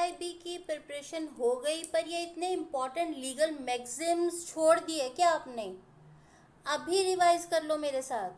AIB की preparation हो गई, पर ये इतने इम्पोर्टेंट लीगल मैक्सिम्स छोड़ दिए क्या आपने? अभी रिवाइज कर लो मेरे साथ,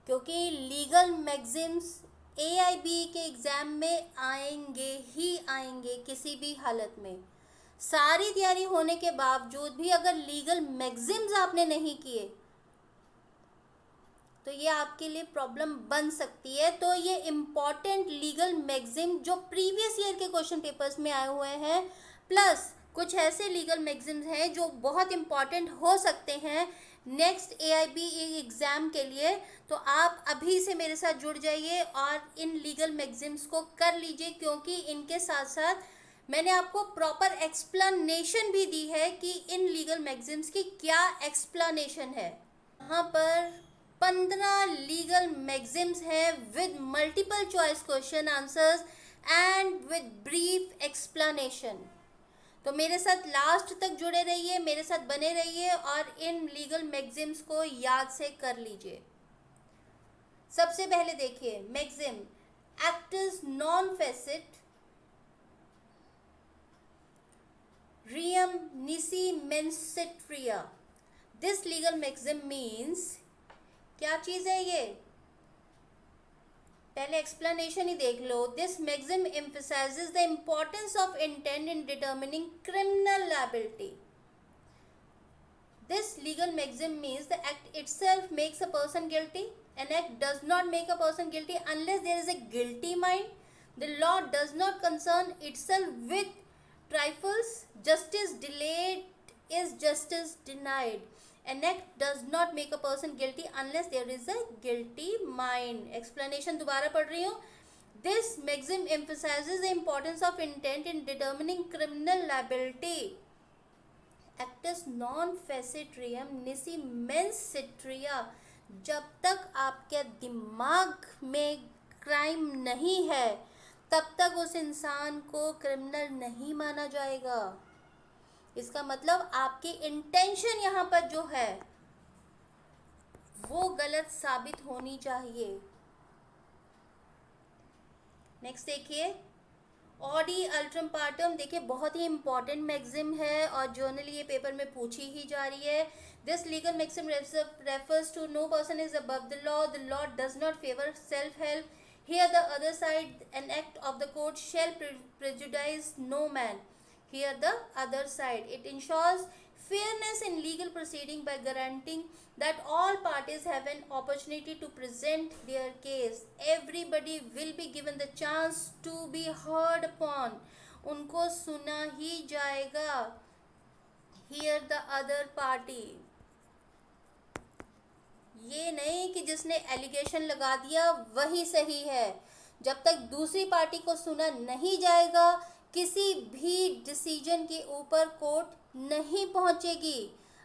क्योंकि लीगल मैक्सिम्स एआईबी के एग्ज़ाम में आएंगे ही आएंगे किसी भी हालत में। सारी तैयारी होने के बावजूद भी अगर लीगल मैक्सिम्स आपने नहीं किए तो ये आपके लिए प्रॉब्लम बन सकती है। तो ये इम्पॉर्टेंट लीगल मैक्सिम जो प्रीवियस ईयर के क्वेश्चन पेपर्स में आए हुए हैं, प्लस कुछ ऐसे लीगल मैक्सिम्स हैं जो बहुत इम्पॉर्टेंट हो सकते हैं नेक्स्ट एआईबी एग्ज़ाम के लिए। तो आप अभी से मेरे साथ जुड़ जाइए और इन लीगल मैक्सिम्स को कर लीजिए, क्योंकि इनके साथ साथ मैंने आपको प्रॉपर एक्सप्लेनेशन भी दी है कि इन लीगल मैक्सिम्स की क्या एक्सप्लेनेशन है। यहाँ पर 15 लीगल मैक्सिम्स हैं with multiple choice question answers and with brief explanation. तो मेरे साथ लास्ट तक जुड़े रहिए, मेरे साथ बने रहिए और इन लीगल मैक्सिम्स को याद से कर लीजिए। सबसे पहले देखिए मैक्सिम एक्टस नॉन फेसिट रियम निसी मेंसिट्रिया। दिस लीगल मैक्सिम मीन्स, क्या चीज़ है ये? पहले एक्सप्लेनेशन ही देख लो। This maxim emphasises the importance of intent in determining criminal liability. This legal maxim means the act itself makes a person guilty. An act does not make a person guilty unless there is a guilty mind. The law does not concern itself with trifles. Justice delayed is justice denied. An act does not make a person guilty unless there is a guilty mind. Explanation दोबारा पढ़ रही हूँ. This maxim emphasizes the importance of intent in determining criminal liability. Actus non facit reum nisi mens citria. जब तक आपके दिमाग में crime नहीं है तब तक उस इंसान को क्रिमिनल नहीं माना जाएगा। इसका मतलब आपकी इंटेंशन यहाँ पर जो है वो गलत साबित होनी चाहिए। नेक्स्ट देखिए ऑडी अल्ट्रम पार्टम। देखिए बहुत ही इंपॉर्टेंट मैक्सिम है और जर्नली ये पेपर में पूछी ही जा रही है। This legal maxim refers to no person is above the law does not favour self help. Here the other side an act of the court shall prejudice no man. Here the other side. It ensures fairness in legal proceeding by guaranteeing that all parties have an opportunity to present their case. Everybody will be given the chance to be heard upon. उनको सुना ही जाएगा. Here the other party. ये नहीं कि जिसने allegation लगा दिया वही सही है। जब तक दूसरी पार्टी को सुना नहीं जाएगा किसी भी डिसीजन के ऊपर कोर्ट नहीं पहुंचेगी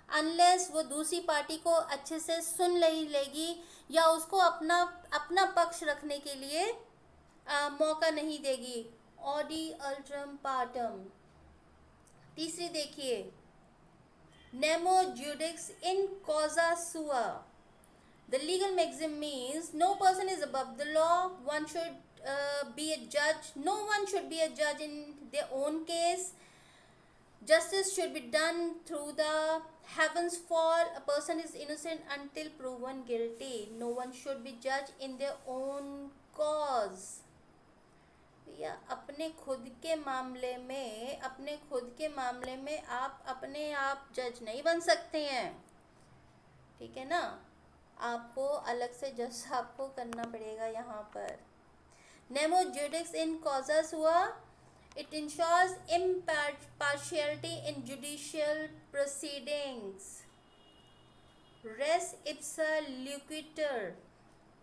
अनलेस वो दूसरी पार्टी को अच्छे से सुन लेगी या उसको अपना पक्ष रखने के लिए मौका नहीं देगी। ऑडी अल्ट्रम पार्टम। तीसरी देखिए नेमो ज्यूडिक्स इन कॉजा सुआ। The legal maxim means no person is above the law. One should be a judge. No one should be a judge in their own case. Justice should be done through the heavens fall. A person is innocent until proven guilty. No one should be judged in their own cause. या अपने खुद के मामले में आप अपने आप जज नहीं बन सकते हैं, ठीक है ना? आपको अलग से जज आपको करना पड़ेगा यहाँ पर। नेमो ज्यूडिक्स इन कॉजा सुआ। It ensures impartiality in judicial proceedings. Res ipsa loquitur.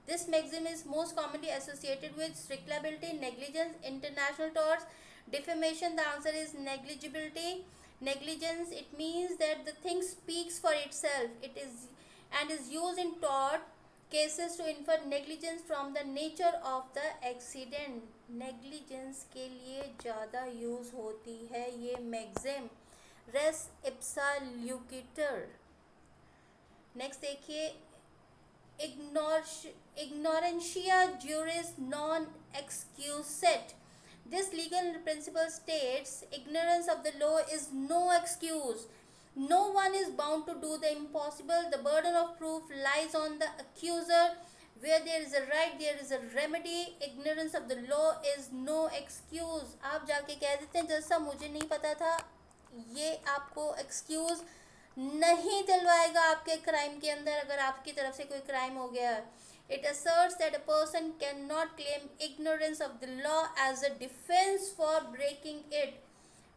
This maxim is most commonly associated with strict liability, negligence, international torts, defamation. The answer is negligibility. Negligence, it means that the thing speaks for itself. It is and is used in tort cases to infer negligence from the nature of the accident. Negligence के लिए ज़्यादा use होती है ये maxim race इप्सा ल्यूकिटर। Next देखिए ignorantia juris non excuset. This legal principle states ignorance of the law is no excuse. No one is bound to do the impossible. The burden of proof lies on the accuser. Where there is a right, there is a remedy. Ignorance of the law is no excuse. आप जाके कह देते हैं जैसा मुझे नहीं पता था, ये आपको एक्सक्यूज नहीं दिलवाएगा आपके क्राइम के अंदर अगर आपकी तरफ से कोई क्राइम हो गया है. It asserts that a person cannot claim ignorance of the law as a defense for breaking it.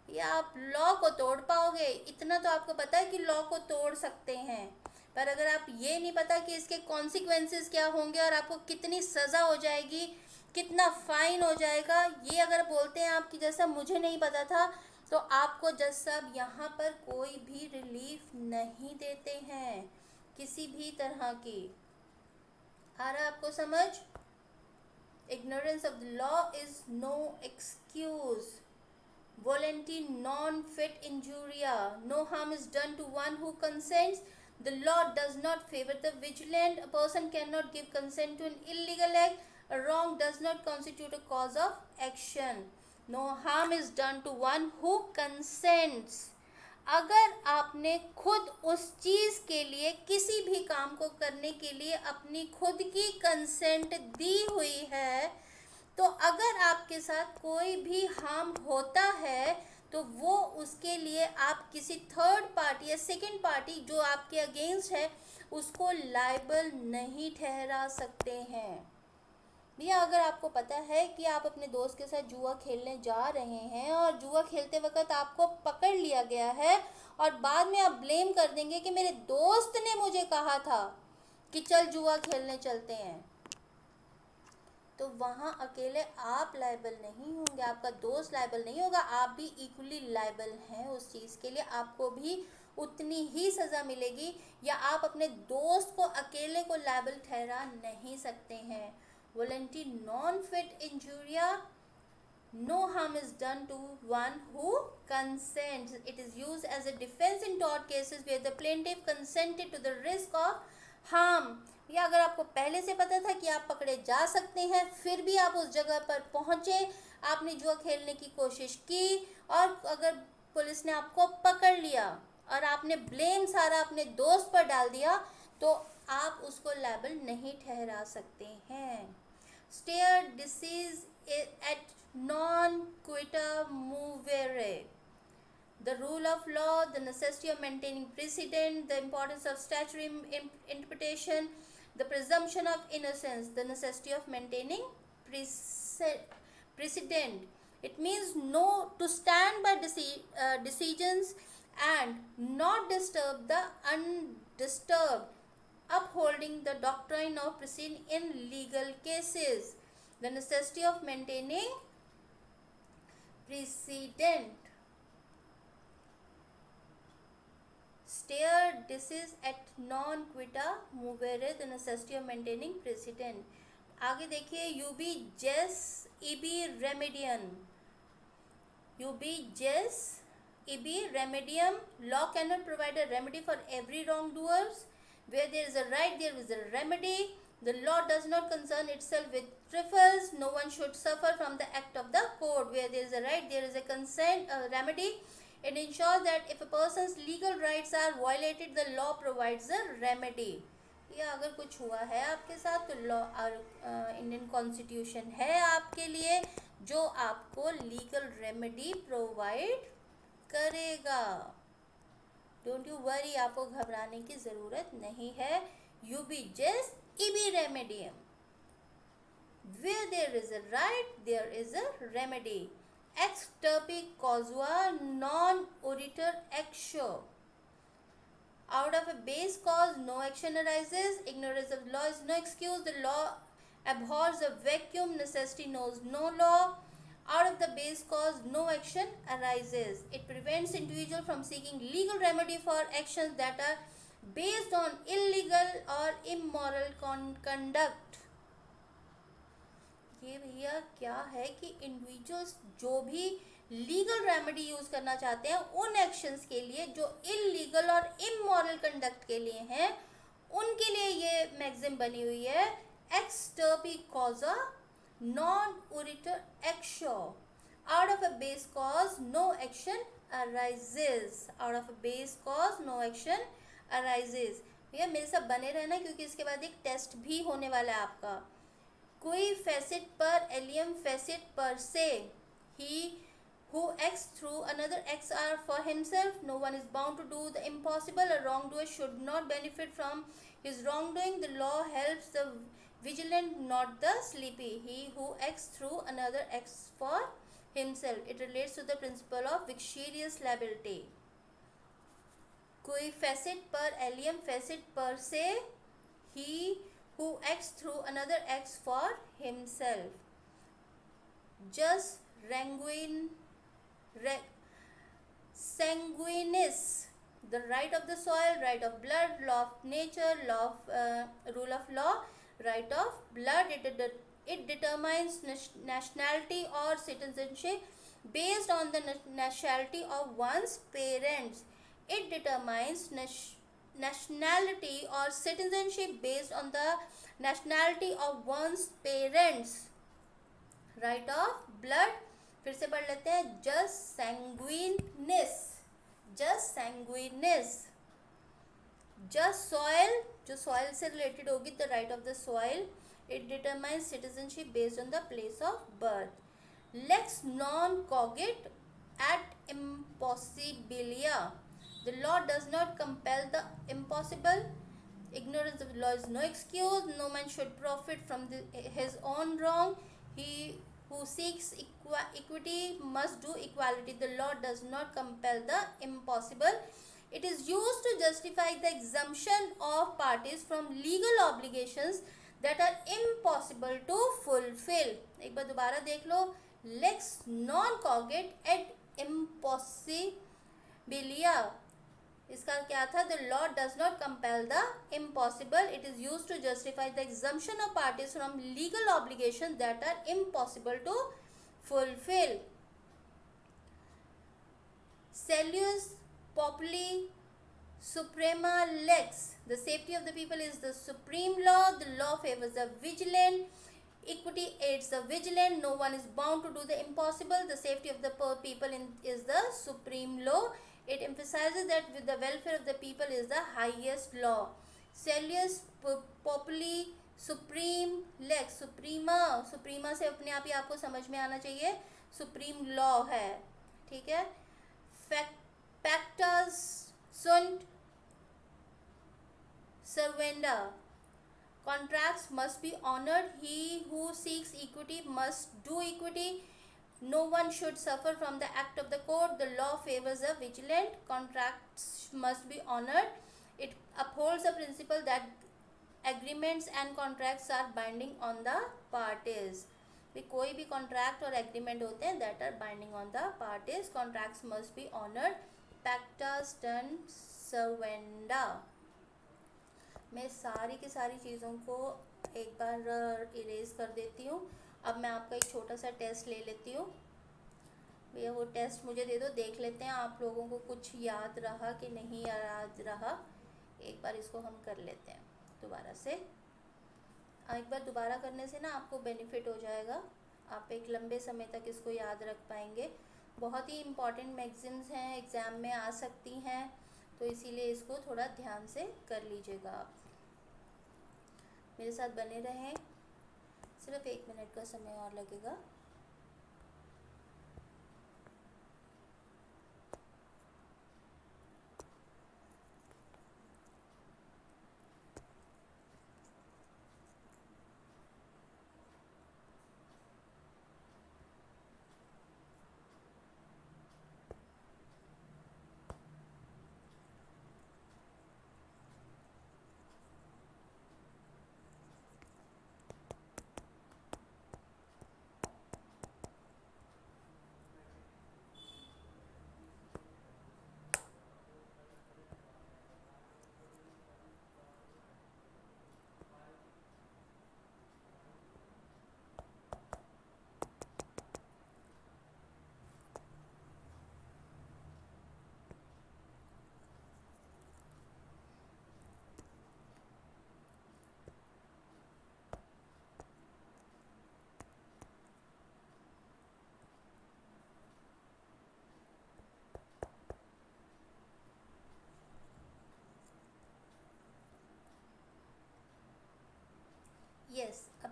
ये आप लॉ को तोड़ पाओगे, इतना तो आपको पता है कि लॉ को तोड़ सकते हैं, पर अगर आप ये नहीं पता कि इसके कॉन्सिक्वेंसेस क्या होंगे और आपको कितनी सज़ा हो जाएगी, कितना फाइन हो जाएगा, ये अगर बोलते हैं आप कि जैसा मुझे नहीं पता था, तो आपको जज साहब यहाँ पर कोई भी रिलीफ नहीं देते हैं किसी भी तरह की. आ रहा आपको समझ? Ignorance of the law is no excuse. Volenti non fit injuria. No harm is done to one who consents. The law does not favor the vigilant. A person cannot give consent to an illegal act. A wrong does not constitute a cause of action. No harm is done to one who consents. अगर आपने खुद उस चीज़ के लिए किसी भी काम को करने के लिए अपनी खुद की कंसेंट दी हुई है, तो अगर आपके साथ कोई भी हार्म होता है तो वो उसके लिए आप किसी थर्ड पार्टी या सेकंड पार्टी जो आपके अगेंस्ट है उसको लायबल नहीं ठहरा सकते हैं. भैया अगर आपको पता है कि आप अपने दोस्त के साथ जुआ खेलने जा रहे हैं और जुआ खेलते वक्त आपको पकड़ लिया गया है और बाद में आप ब्लेम कर देंगे कि मेरे दोस्त ने मुझे कहा था कि चल जुआ खेलने चलते हैं, तो वहाँ अकेले आप लायबल नहीं होंगे, आपका दोस्त लायबल नहीं होगा, आप भी इक्वली लायबल हैं उस चीज़ के लिए, आपको भी उतनी ही सज़ा मिलेगी, या आप अपने दोस्त को अकेले को लायबल ठहरा नहीं सकते हैं. Volenti non fit injuria. No harm is done to one who consents. It is used as a defense in tort cases where the plaintiff consented to the risk of harm. या अगर आपको पहले से पता था कि आप पकड़े जा सकते हैं, फिर भी आप उस जगह पर पहुंचे, आपने जुआ खेलने की कोशिश की और अगर पुलिस ने आपको पकड़ लिया और आपने ब्लेम सारा अपने दोस्त पर डाल दिया, तो आप उसको लायबल नहीं ठहरा सकते हैं. Stare decisis et non quita movere. The rule of law, the necessity of maintaining precedent, the importance of statutory interpretation, the presumption of innocence, the necessity of maintaining precedent. It means no to stand by decisions and not disturb the undisturbed, upholding the doctrine of precedent in legal cases, the necessity of maintaining precedent. Stare decisis et non quita movere, the necessity of maintaining precedent. आगे देखिए, ubi jus ibi remedium. Ubi jus ibi remedium. Law cannot provide a remedy for every wrongdoers. Where there is a right, there is a remedy. The law does not concern itself with trifles. No one should suffer from the act of the court. Where there is a right, there is a consent, a remedy. It ensures that if a person's legal rights are violated, the law provides a remedy. या अगर कुछ हुआ है आपके साथ तो law Indian constitution है आपके लिए जो आपको लीगल रेमेडी प्रोवाइड करेगा. डोंट यू वरी, आपको घबराने की ज़रूरत नहीं है. यूबी जस इबी रेमेडियम. Where there is a right there is a remedy. Ex turpi causua non oritur exo. Out of a base cause no action arises. Ignorance of the law is no excuse. The law abhors a vacuum. Necessity knows no law. Out of the base cause no action arises. It prevents individual from seeking legal remedy for actions that are based on illegal or immoral conduct. ये भैया क्या है कि individuals जो भी legal remedy use करना चाहते हैं उन एक्शंस के लिए जो इलीगल और इमोरल कंडक्ट के लिए हैं, उनके लिए ये मैगज़िम बनी हुई है. एक्स टर्पी कॉजा नॉन ओरिटर एक्शो. Out of a base cause no action arises. Out of a base cause no action arises. भैया मेरे साथ बने रहना क्योंकि इसके बाद एक टेस्ट भी होने वाला है आपका. कोई facet पर alien facet per se, he who acts through another acts are for himself. No one is bound to do the impossible. A wrongdoer should not benefit from his wrongdoing. The law helps the vigilant, not the sleepy. He who acts through another acts for himself. It relates to the principle of vicarious liability. कोई facet पर alien facet per se, he who acts through another acts for himself. Just sanguinis, the right of the soil, right of blood, law of nature, law of rule of law, right of blood. It determines nationality or citizenship based on the nationality of one's parents. It determines nationality or citizenship based on the nationality of one's parents. Right of blood, फिर से पढ़ लेते हैं. Just sanguinis, just sanguinis. Just soil, जो soil से related होगी, the right of the soil. It determines citizenship based on the place of birth. Lex non cogit at impossibilia. The law does not compel the impossible. Ignorance of the law is no excuse. No man should profit from his own wrong. He who seeks equity must do equality. The law does not compel the impossible. It is used to justify the exemption of parties from legal obligations that are impossible to fulfill. एक बार दोबारा देख लो. Lex non cogit et impossibilia. इसका क्या था? The law does not compel the impossible. It is used to justify the exemption of parties from legal obligations that are impossible to fulfill. Salus populi suprema lex. The safety of the people is the supreme law. The law favors the vigilant. Equity aids the vigilant. No one is bound to do the impossible. The safety of the people is the supreme law. It emphasizes that the welfare of the people is the highest law. Salus populi supreme lex. सुप्रीमा से अपने आप ही आपको समझ में आना चाहिए supreme law है. ठीक है. Pactus sunt servanda. Contracts must be honored. He who seeks equity must do equity. No one should suffer from the act of the court. The law favors the vigilant. Contracts must be honored. It upholds the principle that agreements and contracts are binding on the parties. कोई भी contract और agreement होते हैं that are binding on the parties. Contracts must be honored. Pacta sunt servanda. मैं सारी की सारी चीज़ों को एक बार इरेज कर देती हूँ. अब मैं आपका एक छोटा सा टेस्ट ले लेती हूँ. भैया वो टेस्ट मुझे दे दो. देख लेते हैं आप लोगों को कुछ याद रहा कि नहीं याद रहा. एक बार इसको हम कर लेते हैं दोबारा से. एक बार दोबारा करने से ना आपको बेनिफिट हो जाएगा. आप एक लंबे समय तक इसको याद रख पाएंगे. बहुत ही इम्पॉर्टेंट मैगज़ीन्स हैं, एग्ज़ाम में आ सकती हैं, तो इसीलिए इसको थोड़ा ध्यान से कर लीजिएगा. आप मेरे साथ बने रहें. सिर्फ 1 मिनट का समय और लगेगा.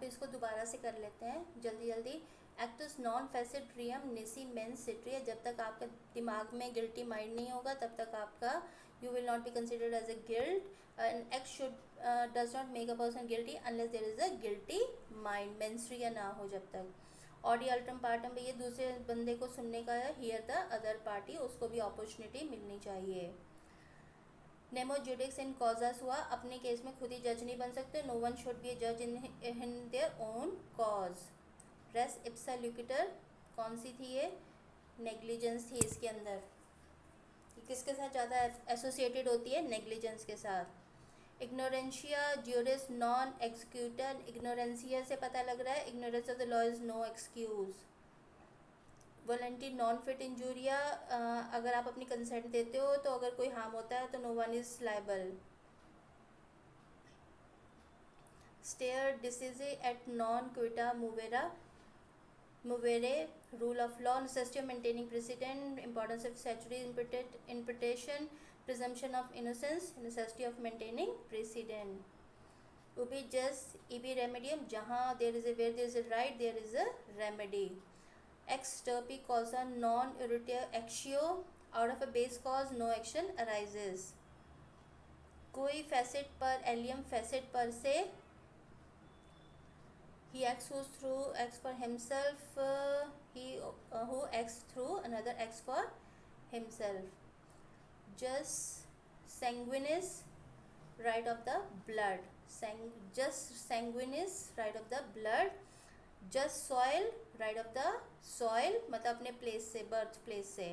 अब इसको दोबारा से कर लेते हैं जल्दी जल्दी। एक्टस नॉन फेसिड रियम निसी मेंस सिट्रिया, जब तक आपका दिमाग में गिल्टी माइंड नहीं होगा तब तक आपका you will not be considered as a guilt. An act should does not make a person guilty unless there is a guilty mind, मेंस्ट्रिया ना हो जब तक। ऑडी अल्टम पार्टम पे ये दूसरे बंदे को सुनने का है, हियर द अदर पार्टी, उसको भी अपॉर्चुनिटी मिलनी चाहिए। नेमो जुडिक्स इन कॉजस हुआ, अपने केस में खुद ही जज नहीं बन सकते, नो वन शुड बी जज इन देयर ओन कॉज। रेस इप्सा ल्यूकिटर, कौन सी थी ये, नेग्लिजेंस थी इसके अंदर, किसके साथ ज़्यादा एसोसिएटेड होती है, नेग्लिजेंस के साथ। इग्नोरेंशिया ज्यूरिस नॉन एक्सक्यूटर, इग्नोरेंशिया से पता लग रहा है ignorance of the law is no excuse. वॉलंटी नॉन फिट इंजूरिया, अगर आप अपनी कंसेंट देते हो तो अगर कोई हार्म होता है तो नो वन इज लाइबल। स्टेयर डिसीज एट नॉन क्विटा मूवेरे, rule of law, necessity of maintaining precedent, importance of statutory interpretation, presumption of innocence, necessity of maintaining precedent. उबी जस्ट इबी रेमेडियम, जहाँ there is where there is a right there is a remedy. Ex turpi causa non irritia actio, out of a base cause no action arises। कोई facet पर allium facet पर से he acts for himself, he who acts through another acts for himself। Just sanguinis, right of the blood, just sanguinis, right of the blood। जस्ट सॉइल, right of the soil, मतलब अपने place से, birth place से।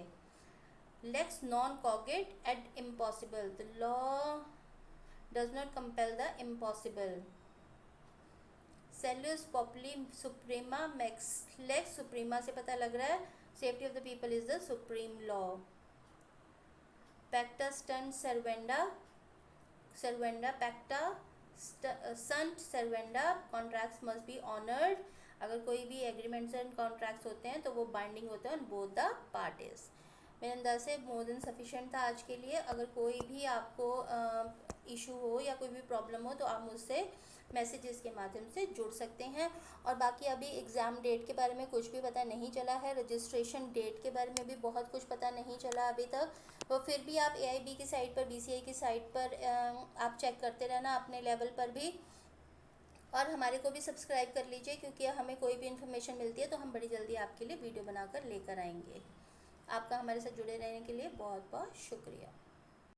लेक्स नॉन कॉगेट एट इम्पॉसिबल, the law does not compel the impossible. सेल्यूस पॉपुली सुप्रीमा मैक्स, लेक्स सुप्रीमा से पता लग रहा है safety of the people is the supreme law. पैक्टा स्टंट सर्वेंडा, पैक्टा संट सर्वेंडा, कॉन्ट्रैक्ट्स मस्ट बी ऑनर्ड, अगर कोई भी एग्रीमेंट्स एंड कॉन्ट्रैक्ट्स होते हैं तो वो बाइंडिंग होते हैं ऑन बोथ द पार्टीज। मेरे अंदर से मोर देन सफिशिएंट था आज के लिए। अगर कोई भी आपको इशू हो या कोई भी प्रॉब्लम हो तो आप मुझसे मैसेजेस के माध्यम से जुड़ सकते हैं। और बाकी अभी एग्ज़ाम डेट के बारे में कुछ भी पता नहीं चला है, रजिस्ट्रेशन डेट के बारे में भी बहुत कुछ पता नहीं चला अभी तक, तो फिर भी आप AIB की साइट पर, BCI की साइट पर आप चेक करते रहना अपने लेवल पर भी, और हमारे को भी सब्सक्राइब कर लीजिए, क्योंकि हमें कोई भी इन्फॉर्मेशन मिलती है तो हम बड़ी जल्दी आपके लिए वीडियो बनाकर लेकर आएंगे। आपका हमारे साथ जुड़े रहने के लिए बहुत बहुत शुक्रिया।